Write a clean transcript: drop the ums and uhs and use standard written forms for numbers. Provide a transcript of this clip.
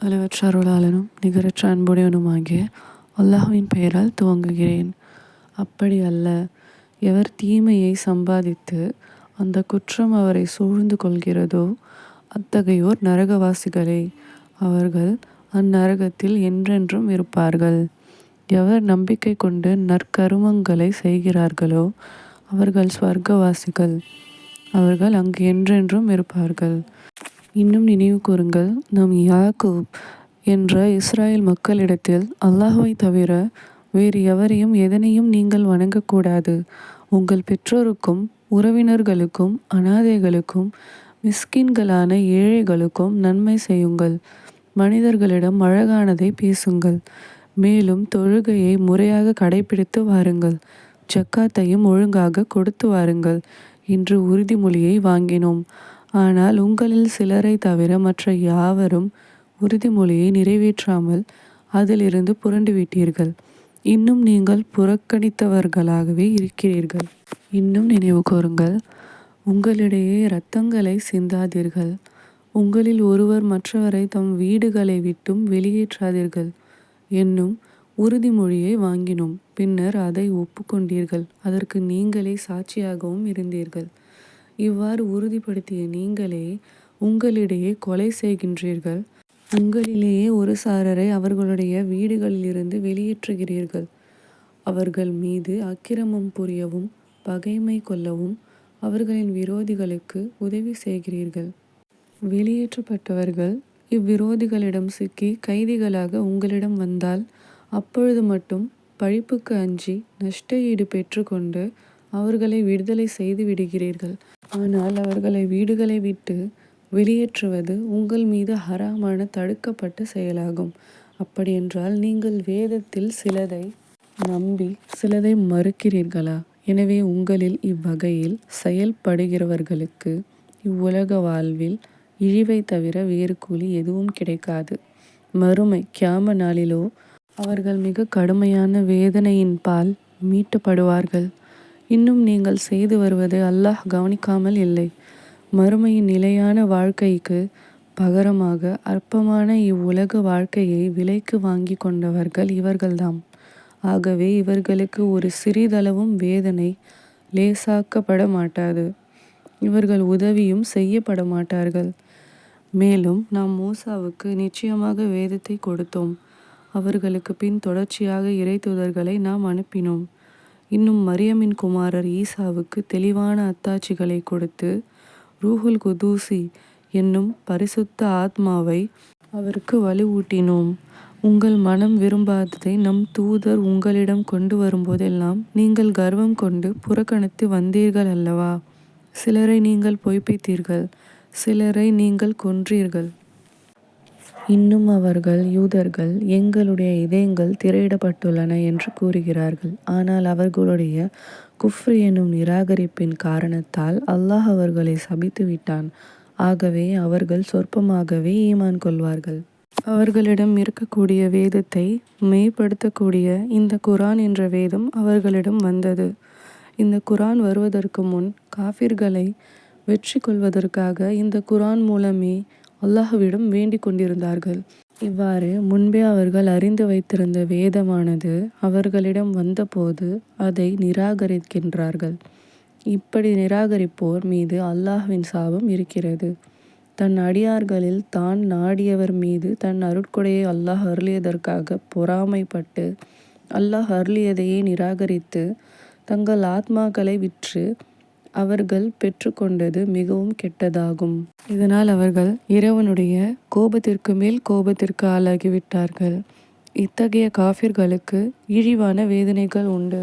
அளவற்ற அருளாளனும் நிகரற்ற அன்புடையவனுமாகிய அல்லாஹ்வின் பெயரால் துவங்குகிறேன். அப்படி அல்ல, எவர் தீமையை சம்பாதித்து அந்த குற்றம் அவரை சூழ்ந்து கொள்கிறதோ அத்தகையோர் நரகவாசிகளே. அவர்கள் அந்நரகத்தில் என்றென்றும் இருப்பார்கள். எவர் நம்பிக்கை கொண்டு நற்கருமங்களை செய்கிறார்களோ அவர்கள் ஸ்வர்க்கவாசிகள். அவர்கள் அங்கு என்றென்றும் இருப்பார்கள். இன்னும் நினைவு கூறுங்கள், நாம் யாக்கூப் என்ற இஸ்ராயேல் மக்களிடத்தில் அல்லாஹ்வை தவிர வேறு எவரையும் எதனையும் நீங்கள் வணங்கக்கூடாது. உங்கள் பெற்றோருக்கும் உறவினர்களுக்கும் அனாதைகளுக்கும் மிஸ்கின்களான ஏழைகளுக்கும் நன்மை செய்யுங்கள். மனிதர்களிடம் அழகானதை பேசுங்கள். மேலும் தொழுகையை முறையாக கடைபிடித்து வாருங்கள். ஜக்காத்தையும் ஒழுங்காக கொடுத்து வாருங்கள் என்று உறுதிமொழியை வாங்கினோம். ஆனால் உங்களில் சிலரை தவிர மற்ற யாவரும் உறுதிமொழியை நிறைவேற்றாமல் அதிலிருந்து புரண்டுவிட்டீர்கள். இன்னும் நீங்கள் புறக்கணித்தவர்களாகவே இருக்கிறீர்கள். இன்னும் நினைவு கூறுங்கள், உங்களிடையே இரத்தங்களை சிந்தாதீர்கள். உங்களில் ஒருவர் மற்றவரை தம் வீடுகளை விட்டும் வெளியேற்றாதீர்கள் என்னும் உறுதிமொழியை வாங்கினோம். பின்னர் அதை ஒப்புக்கொண்டீர்கள். அதற்கு நீங்களே சாட்சியாகவும் இருந்தீர்கள். இவ்வாறு உறுதிப்படுத்திய நீங்களே உங்களிடையே கொலை செய்கின்றீர்கள். உங்களிலேயே ஒரு சாரரை அவர்களுடைய வீடுகளிலிருந்து வெளியேற்றுகிறீர்கள். அவர்கள் மீது அக்கிரமம் புரியவும் பகைமை கொள்ளவும் அவர்களின் விரோதிகளுக்கு உதவி செய்கிறீர்கள். வெளியேற்றப்பட்டவர்கள் இவ்விரோதிகளிடம் சிக்கி கைதிகளாக உங்களிடம் வந்தால் அப்பொழுது மட்டும் பழிப்புக்கு அஞ்சி நஷ்ட ஈடு பெற்றுக்கொண்டு அவர்களை விடுதலை செய்து விடுகிறீர்கள். ஆனால் அவர்களை வீடுகளை விட்டு வெளியேற்றுவது உங்கள் மீது ஹராமான தடுக்கப்பட்ட செயலாகும். அப்படியென்றால் நீங்கள் வேதத்தில் சிலதை நம்பி சிலதை மறுக்கிறீர்களா? எனவே உங்களில் இவ்வகையில் செயல்படுகிறவர்களுக்கு இவ்வுலக வாழ்வில் இழிவை தவிர வேறு கூலி எதுவும் கிடைக்காது. மறுமை கியாம நாளிலோ அவர்கள் மிக கடுமையான வேதனையின் பால் மீட்டப்படுவார்கள். இன்னும் நீங்கள் செய்து வருவது அல்லாஹ் கவனிக்காமல் இல்லை. மறுமையின் நிலையான வாழ்க்கைக்கு பகரமாக அற்பமான இவ்வுலக வாழ்க்கையை விலைக்கு வாங்கி கொண்டவர்கள் இவர்கள்தாம். ஆகவே இவர்களுக்கு ஒரு சிறிதளவும் வேதனை லேசாக்கப்பட மாட்டாது. இவர்கள் உதவியும் செய்யப்பட மாட்டார்கள். மேலும் நாம் மூசாவுக்கு நிச்சயமாக வேதத்தை கொடுத்தோம். அவர்களுக்கு பின் தொடர்ச்சியாக இறைத்தூதர்களை நாம் அனுப்பினோம். இன்னும் மரியமின் குமாரர் ஈசாவுக்கு தெளிவான அத்தாட்சிகளை கொடுத்து ரூஹுல் குதூசி என்னும் பரிசுத்த ஆத்மாவை அவருக்கு வலுவூட்டினோம். உங்கள் மனம் விரும்பாததை நம் தூதர் உங்களிடம் கொண்டு வரும்போதெல்லாம் நீங்கள் கர்வம் கொண்டு புறக்கணித்து வந்தீர்கள் அல்லவா? சிலரை நீங்கள் பொய்ப்பித்தீர்கள், சிலரை நீங்கள் கொன்றீர்கள். இன்னும் அவர்கள் யூதர்கள் எங்களுடைய இதயங்கள் திரையிடப்பட்டுள்ளன என்று கூறுகிறார்கள். ஆனால் அவர்களுடைய குஃப்ர் எனும் நிராகரிப்பின் காரணத்தால் அல்லாஹ் அவர்களை சபித்து விட்டான். ஆகவே அவர்கள் சொற்பமாகவே ஈமான் கொள்வார்கள். அவர்களிடம் இருக்கக்கூடிய வேதத்தை மெய்ப்படுத்தக்கூடிய இந்த குரான் என்ற வேதம் அவர்களிடம் வந்தது. இந்த குரான் வருவதற்கு முன் காஃபிர்களை வெற்றி கொள்வதற்காக இந்த குரான் மூலமே அல்லாஹ்விடம் வேண்டிக் கொண்டிருந்தார்கள். இவ்வாறு முன்பே அவர்கள் அறிந்து வைத்திருந்த வேதமானது அவர்களிடம் வந்தபோது அதை நிராகரிக்கின்றார்கள். இப்படி நிராகரிப்போர் மீது அல்லாஹ்வின் சாபம் இருக்கிறது. தன் அடியார்களில் தான் நாடியவர் மீது தன் அருட்கொடையை அல்லாஹ் அருளியதற்காக பொறாமைப்பட்டு அல்லாஹ் அருளியதையே நிராகரித்து தங்கள் ஆத்மாக்களை விற்று அவர்கள் பெற்றுக்கொண்டது மிகவும் கெட்டதாகும். இதனால் அவர்கள் இறைவனுடைய கோபத்திற்கு மேல் கோபத்திற்கு ஆளாகிவிட்டார்கள். இத்தகைய காஃபிர்களுக்கு இழிவான வேதனைகள் உண்டு.